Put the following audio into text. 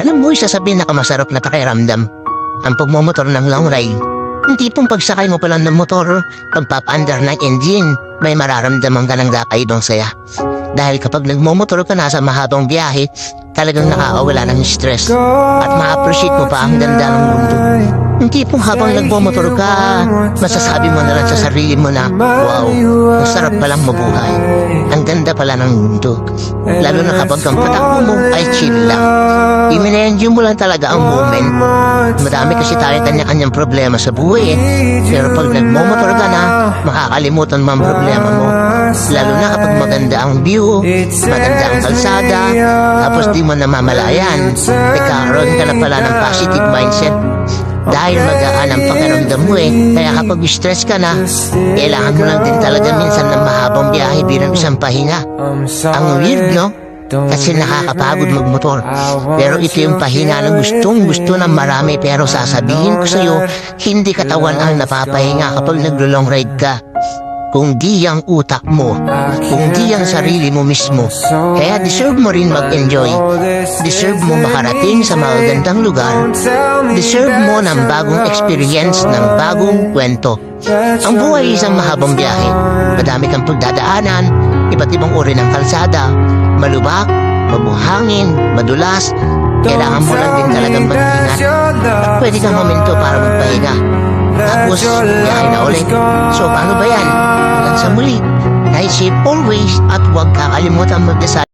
Alam mo, isa sa pinakamasarap na pakiramdam ang pagmumotor ng long ride. Hindi pong pagsakay mo pa lang ng motor, pagpapaandar ng engine, may mararamdaman ka ng kakaibang saya. Dahil kapag nagmumotor ka na sa mahabang biyahe, talagang nakakawala ng stress at ma-appreciate mo pa ang ganda ng mundo. Hindi pong habang nagmumotor ka, masasabi mo na lang sa sarili mo na, wow, ang sarap palang mabuhay. Ang ganda pala ng mundo. Lalo na kapag ang patakbo mo ay chill lang. I-enjoy mo lang talaga ang moment. Madami kasi tayo kanya-kanyang problema sa buhay eh. Pero pag nagmumotor ka na, makakalimutan mo ang problema mo. Lalo na kapag maganda ang view, maganda ang kalsada, tapos di mo namamalayan, nagkakaroon ka na pala ng positive mindset. Dahil magaan ang pakiramdam mo eh. Kaya kapag stress ka na, kailangan mo lang din talaga minsan ng mahabang biyahe bilang isang pahinga. Ang weird, no? Kasi nakakapagod magmotor. Pero ito yung pahinga na gustong gusto ng marami. Pero sasabihin ko sa'yo, hindi katawan ang napapahinga kapag naglo-long ride ka. Kung di ang utak mo, kung di ang sarili mo mismo. Kaya deserve mo rin mag-enjoy. Deserve mo makarating sa magagandang lugar. Deserve mo ng bagong experience, ng bagong kwento. Ang buhay isang mahabang biyahe. Madami kang pagdadaanan, iba't ibang uri ng kalsada, malubak, mabuhangin, madulas. Kailangan mo lang din talagang mag-ingat. At pwede kang momento para magpahinga. Tapos, biyahe na ulit. So, paano ba yan? Hanggang sa muli. Stay safe always at huwag kakalimutan magdasal.